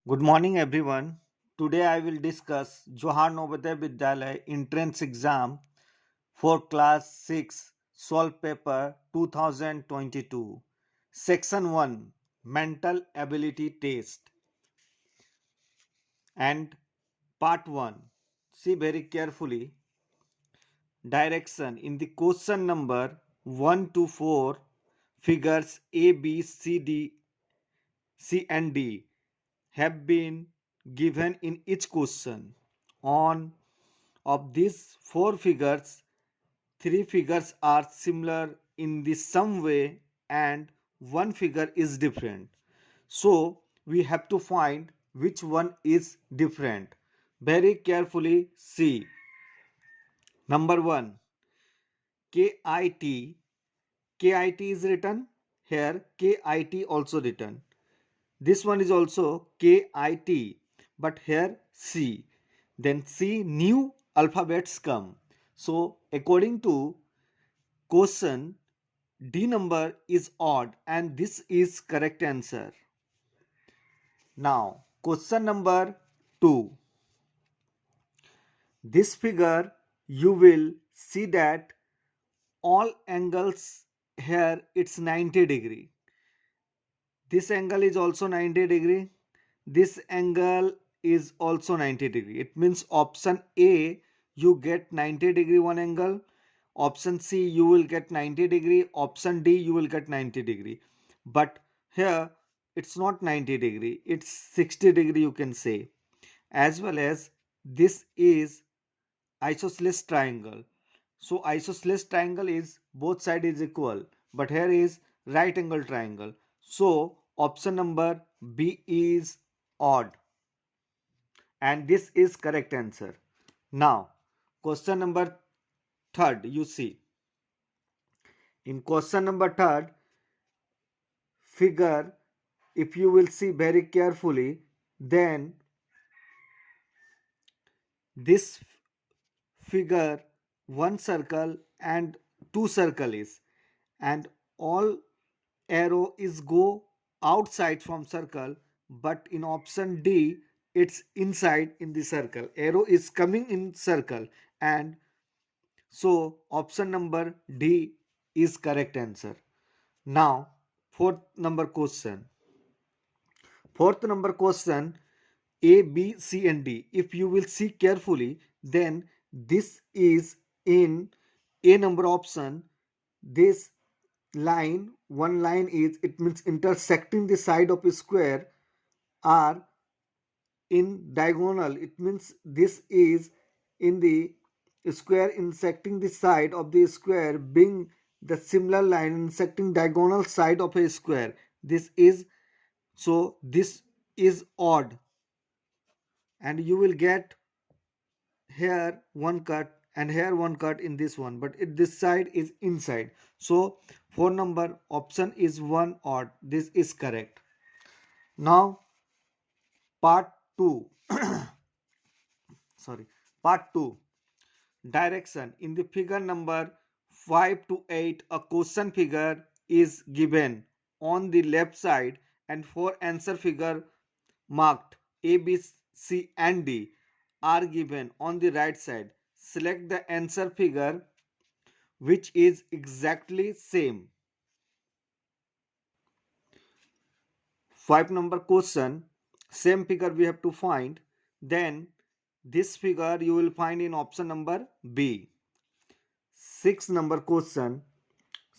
Good morning, everyone. Today I will discuss Johar Navodaya Vidyalaya entrance exam for class 6 solve paper 2022 section 1 mental ability test and part 1. See very carefully. Direction in the question number 1 to 4, figures A, B, C, D, C and D have been given in each question. On of these four figures, three figures are similar in the some way and one figure is different. So we have to find which one is different. Very carefully see. Number 1, KIT. KIT is written here, KIT also written. This one is also KIT, but here C. Then C, new alphabets come. So according to question, D number is odd and this is correct answer. Now question number 2. This figure you will see that all angles here it's 90 degree. This angle is also 90 degree. This angle is also 90 degree. It means option A you get 90 degree one angle, option C you will get 90 degree, option D you will get 90 degree. But here it's not 90 degree, it's 60 degree you can say. As well as this is isosceles triangle. So isosceles triangle is both side is equal, but here is right angle triangle. So option number B is odd and this is correct answer. Now question number third, you see in question number third figure, if you will see very carefully, then this figure one circle and two circle is, and all arrow is go outside from circle, but in option D it's inside in the circle, arrow is coming in circle, and so option number D is correct answer. Now fourth number question. Fourth number question, A, B, C and D. If you will see carefully, then this is in A number option. This line, one line is, it means intersecting the side of a square are in diagonal. It means this is in the square intersecting the side of the square being the similar line intersecting diagonal side of a square. This is, so this is odd and you will get here one cut and here one cut in this one, but this side is inside. So 4 number option is one odd, this is correct. Now part 2. Sorry, part 2, direction. In the figure number 5 to 8, a question figure is given on the left side and four answer figure marked A, B, C and D are given on the right side. Select the answer figure which is exactly same. 5 number question, same figure we have to find. Then this figure you will find in option number B. 6 number question,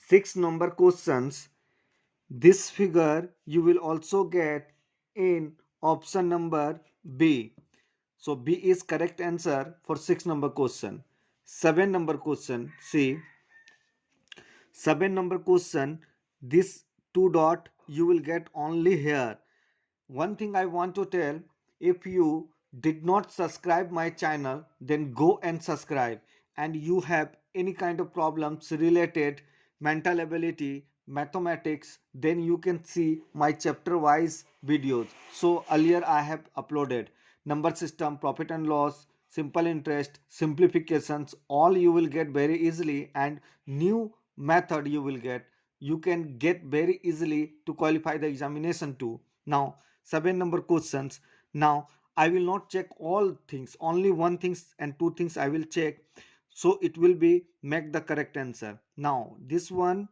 6 number questions, this figure you will also get in option number B. So B is correct answer for 6 number question. 7 number question, see 7 number question, this two dot you will get only here. One thing I want to tell, if you did not subscribe my channel, then go and subscribe. And you have any kind of problems related mental ability, mathematics, then you can see my chapter wise videos. So earlier I have uploaded number system, profit and loss, simple interest, simplifications, all you will get very easily, and new method you will get, you can get very easily to qualify the examination too. Now 7 number questions, Now I will not check all things, only one things and two things I will check, so it will be make the correct answer. Now this one,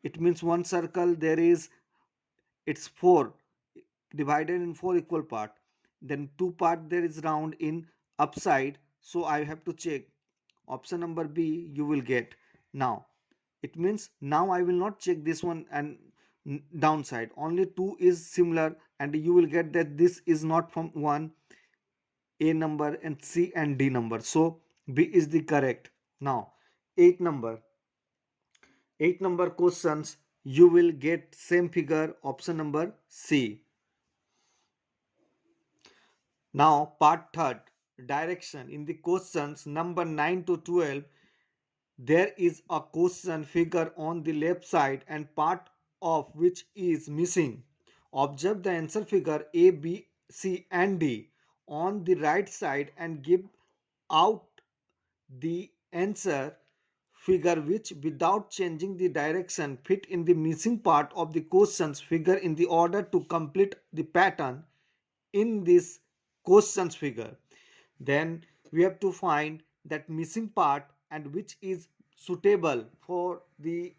it means one circle there is, it's 4 divided in 4 equal part, then two part there is round in upside, so I have to check option number B you will get. Now it means now I will not check this one and downside, only 2 is similar, and you will get that this is not from 1 A number and C and D number, so B is the correct. Now 8 number, 8 number questions you will get same figure, option number C. Now part third, direction. In the questions number 9 to 12, there is a question figure on the left side and part of which is missing. Observe the answer figure A, B, C and D on the right side and give out the answer figure which without changing the direction fit in the missing part of the questions figure in the order to complete the pattern in this questions figure. Then we have to find that missing part and which is suitable for the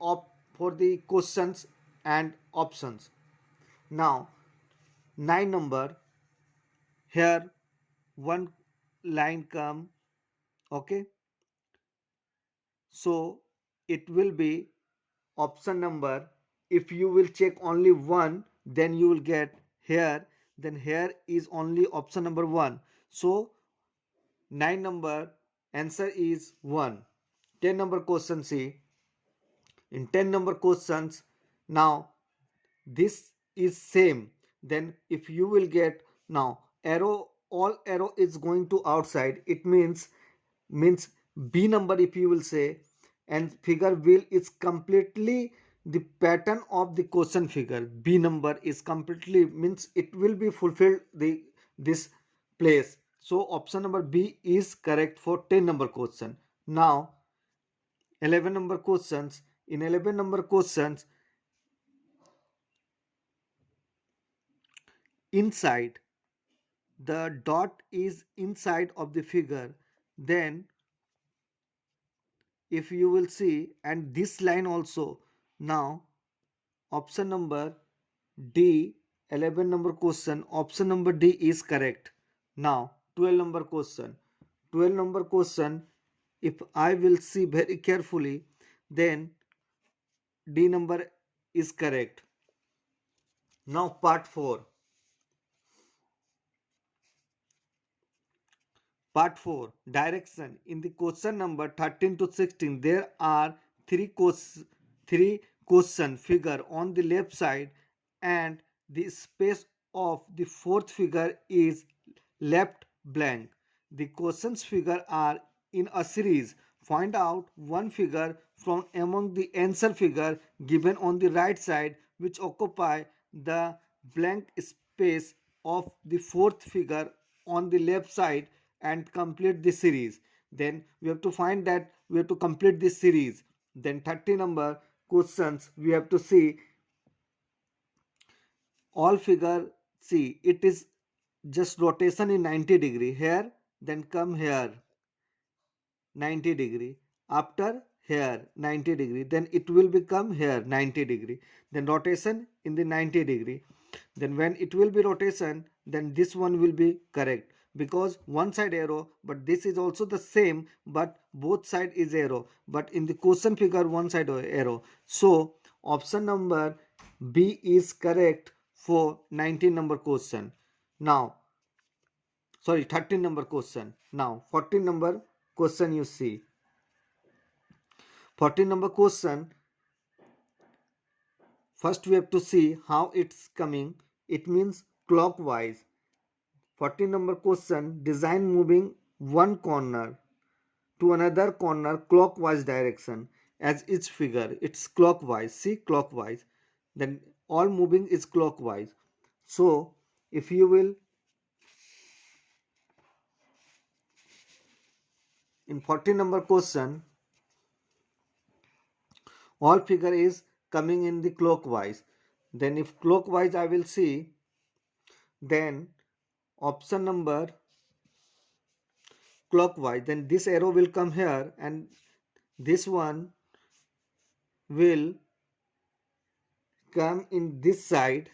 questions and options. Now 9 number, here one line come, okay, so it will be option number, if you will check only one then you will get here, then here is only option number 1, so 9 number answer is 1. 10 number question, see, in 10 number questions, now this is same, then if you will get, now arrow, all arrow is going to outside, it means B number if you will say, and figure will is completely the pattern of the question figure, B number is completely means it will be fulfilled the this place, so option number B is correct for 10 number question. Now 11 number questions, in 11 number questions, inside, the dot is inside of the figure, then if you will see, and this line also, now option number D, 11 number question, option number D is correct. Now 12 number question, 12 number question, if I will see very carefully, then D number is correct. Now part 4, part 4, direction. In the question number 13 to 16, there are three question figure on the left side, and the space of the fourth figure is left blank. The questions figure are in a series. Find out one figure from among the answer figure given on the right side which occupy the blank space of the fourth figure on the left side and complete the series. Then we have to find that we have to complete this series. Then 30 number questions we have to see all figure, see it is just rotation in 90 degree here, then come here 90 degree, after here 90 degree, then it will become here 90 degree, then rotation in the 90 degree, then when it will be rotation, then this one will be correct because one side arrow, but this is also the same, but both side is arrow, but in the question figure one side arrow, so option number B is correct for 19 number question. Now sorry, 13 number question. Now 14 number question, you see 14 number question, first we have to see how it's coming, it means clockwise. 14 number question, design moving one corner to another corner clockwise direction, as each figure it's clockwise, see clockwise, then all moving is clockwise. So if you will, in 14 number question, all figure is coming in the clockwise, then if clockwise I will see, then option number clockwise, then this arrow will come here and this one will come in this side,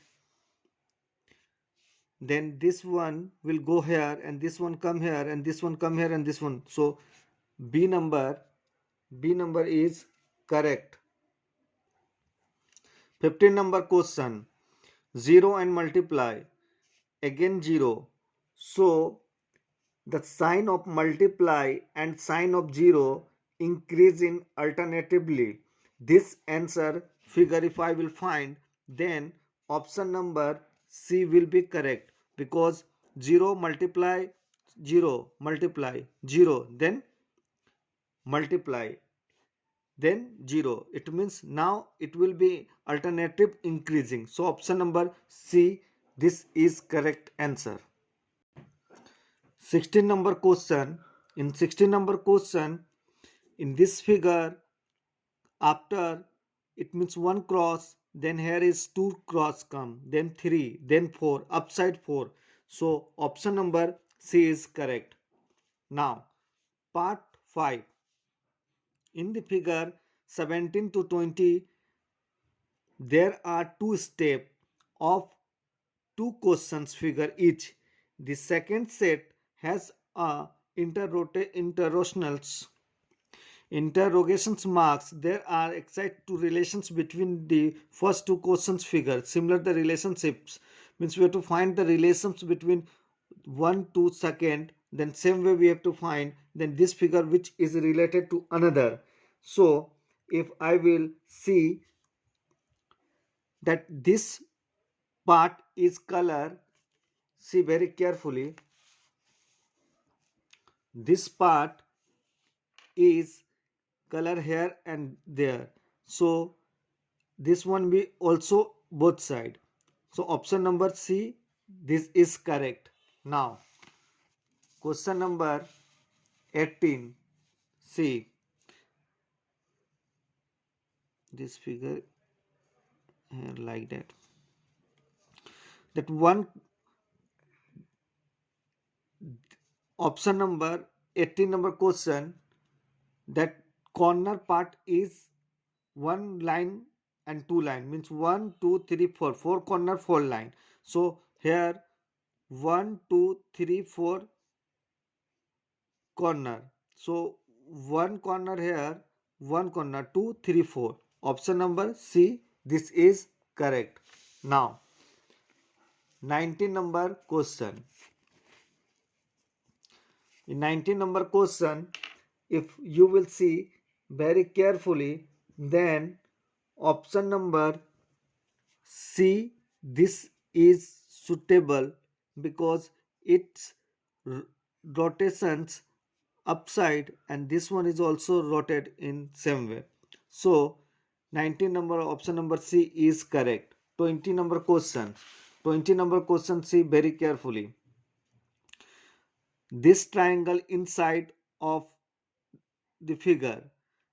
then this one will go here and this one come here and this one come here and this one. So b number is correct. 15 number question, 0 and multiply, again 0. So the sign of multiply and sign of 0 increase in alternatively. This answer figure if I will find, then option number C will be correct, because 0 multiply 0 multiply 0 then multiply then 0. It means now it will be alternative increasing. So option number C, this is correct answer. 16 number question. In 16 number question, in this figure, after it means one cross, then here is two cross come, then three, then four, upside four. So option number C is correct. Now part 5. In the figure 17 to 20, there are two steps of two questions figure each. The second set has a interrogations marks. There are exact two relations between the first two questions figure. Similar the relationships means we have to find the relations between one to second. Then same way we have to find then this figure which is related to another. So if I will see that this part is color, see very carefully, this part is color here and there, so this one be also both side. So option number C, this is correct. Now question number 18, see this figure here like that one. Option number 18 number question, that corner part is one line and two line, means 1 2 3 4, four corner, four line. So here 1 2 3 4 corner, so one corner here, one corner, 2 3 4. Option number C, this is correct. Now 19 number question. In 19 number question, if you will see very carefully, then option number C, this is suitable because its rotations upside and this one is also rotated in same way. So 19 number option number C is correct. 20 number question. 20 number question, see very carefully. This triangle inside of the figure,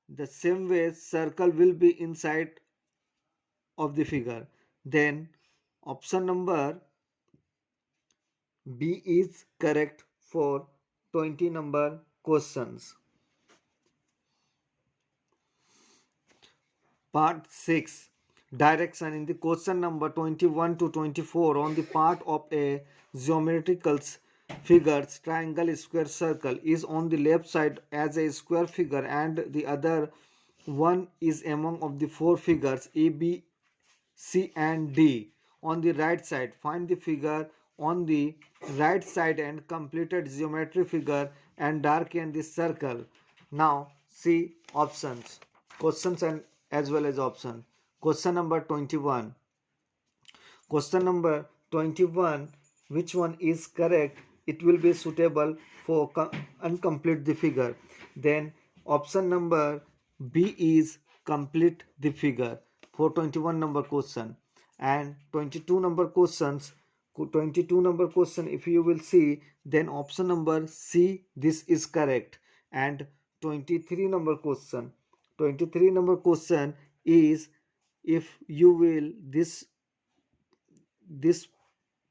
the same way circle will be inside of the figure, then option number B is correct for 20 number questions. Part 6, direction. In the question number 21 to 24, on the part of a geometrical figures, triangle, square, circle is on the left side as a square figure and the other one is among of the four figures A, B, C and D on the right side. Find the figure on the right side and completed geometry figure and darken the circle. Now see options, questions and as well as option. Question number 21. Question number 21, which one is correct? It will be suitable for incomplete the figure. Then option number B is complete the figure for 21 number question. And 22 number questions, 22 number question if you will see, then option number C, this is correct. And 23 number question, 23 number question is, if you will this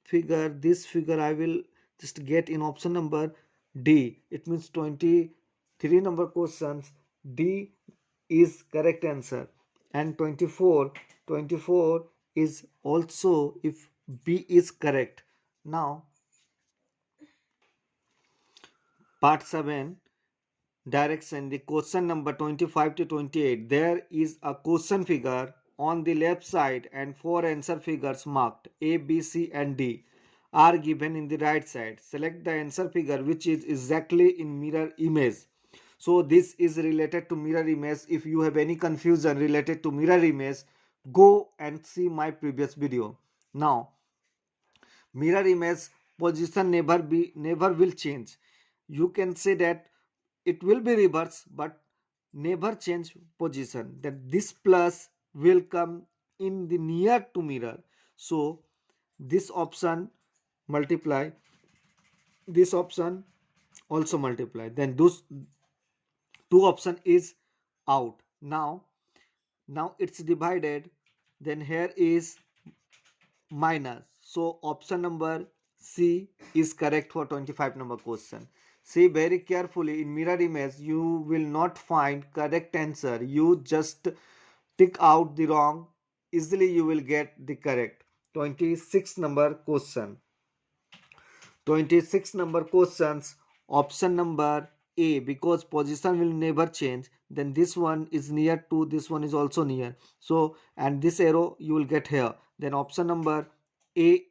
figure I will just get in option number D. It means 23 number questions D is correct answer, and 24 is also if B is correct. Now part 7 direction, the question number 25 to 28. There is a question figure on the left side and four answer figures marked A, B, C and D are given in the right side. Select the answer figure which is exactly in mirror image. So this is related to mirror image. If you have any confusion related to mirror image, go and see my previous video. Now mirror image position never will change. You can say that it will be reverse but never change position, that this plus will come in the near to mirror. So this option multiply, this option also multiply, then those two option is out. Now it's divided, then here is minus. So option number C is correct for 25 number question. See very carefully, in mirror image you will not find correct answer. You just tick out the wrong, easily you will get the correct. 26 number question. 26 number questions, option number A, because position will never change, then this one is near to, this one is also near, so and this arrow you will get here, then option number A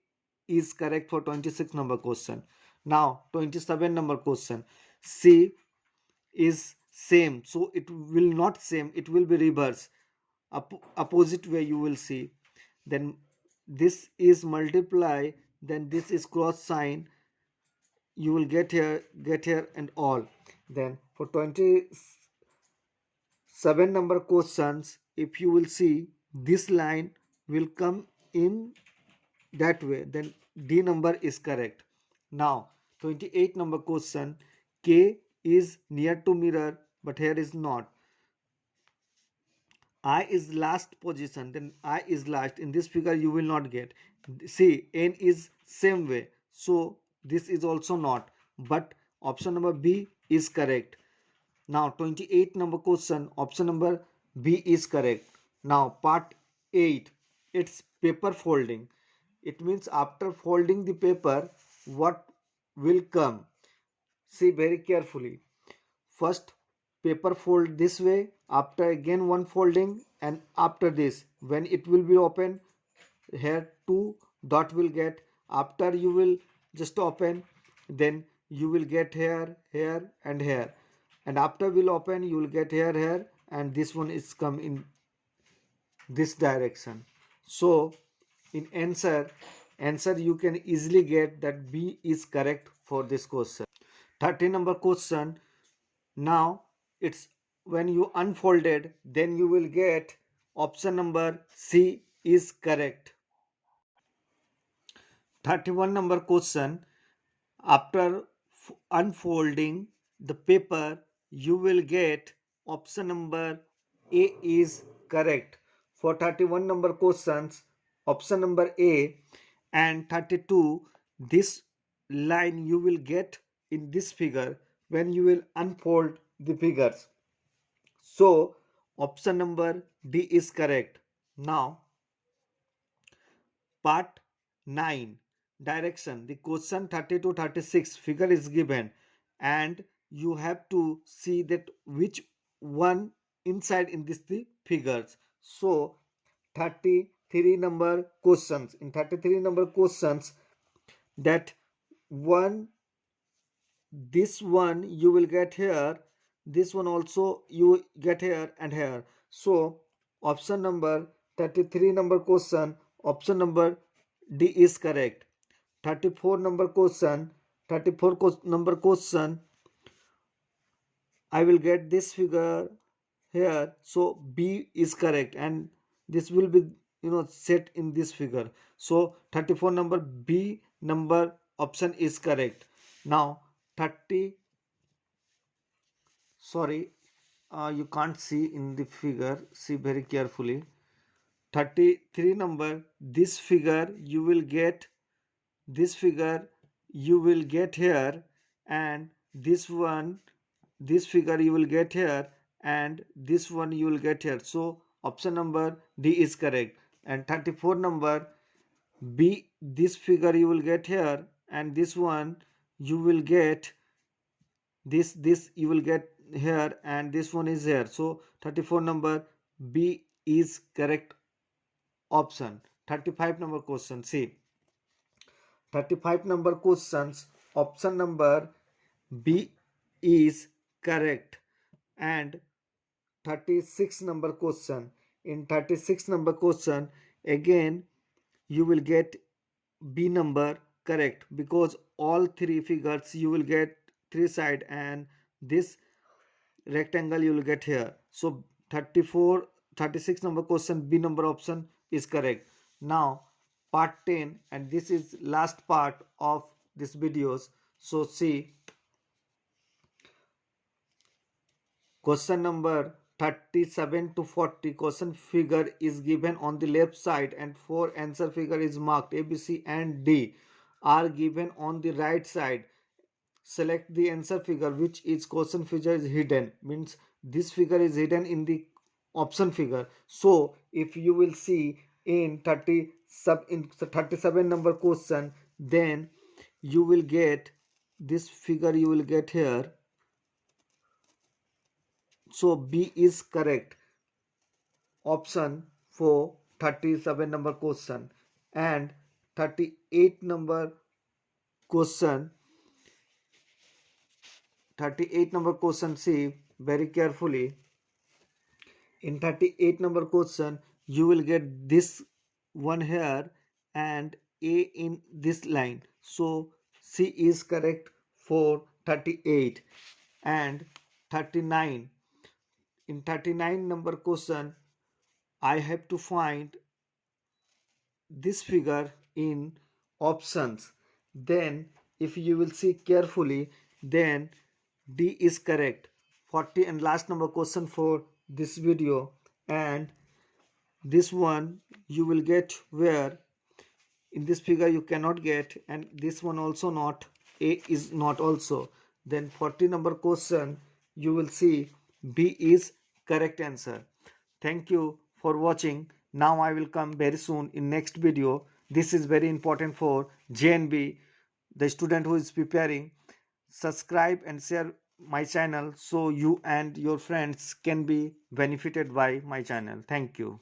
is correct for 26 number question. Now 27 number question, C is same, so it will not same, it will be reverse, opposite way you will see, then this is multiply, then this is cross sign, you will get here and all. Then for 27 number questions, if you will see, this line will come in that way, then D number is correct. Now 28 number question, K is near to mirror but here is not, I is last position, then I is last, in this figure you will not get. See, N is same way, so this is also not, but option number B is correct. Now 28 number question, option number B is correct. Now part 8, it's paper folding. It means after folding the paper, what will come? See very carefully. First paper fold this way, after again one folding, and after this when it will be open, here two dot will get, after you will just open, then you will get here, here and here, and after will open you will get here, here, and this one is come in this direction. So in answer you can easily get that B is correct for this question. 30 number question. Now it's when you unfolded, then you will get option number C is correct. 31 number question, after unfolding the paper you will get option number A is correct for 31 number questions, option number A. And 32, this line you will get in this figure when you will unfold the figures, so option number D is correct. Now part 9 direction, the question 30 to 36 figure is given and you have to see that which one inside in this the figures. So 33 number questions, in 33 number questions, that one, this one you will get here, this one also you get here and here, so option number 33 number question, option number D is correct. 34 number question, 34 number question, I will get this figure here, so B is correct and this will be set in this figure, so 34 number B number option is correct. Now 30, sorry, you can't see in the figure, see very carefully. 33 number, this figure you will get, this figure you will get here, and this figure you will get here, and this one you will get here. So option number D is correct. And 34 number B, this figure you will get here, and this one you will get this you will get here, and this one is here. So 34 number B is correct option. 35 number question, see, 35 number questions, option number B is correct. And 36 number question, in 36 number question, again you will get B number correct, because all three figures you will get three side, and this rectangle you will get here. So 34 36 number question, B number option is correct. Now part 10, and this is last part of this videos. So see, question number 37 to 40, question figure is given on the left side, and four answer figure is marked A, B, C and D are given on the right side. Select the answer figure which is question figure is hidden, means this figure is hidden in the option figure. So if you will see in 37 number question, then you will get this figure you will get here. So B is correct option for 37 number question. And 38 number question, 38 number question, see very carefully. In 38 number question, you will get this one here and A in this line. So C is correct for 38. And 39, in 39 number question, I have to find this figure in options. Then if you will see carefully, then D is correct. 40 and last number question for this video. And this one you will get where in this figure you cannot get, and this one also not, A is not also. Then 40 number question you will see B is correct answer. Thank you for watching. Now I will come very soon in next video. This is very important for JNB, the student who is preparing. Subscribe and share my channel so you and your friends can be benefited by my channel. Thank you.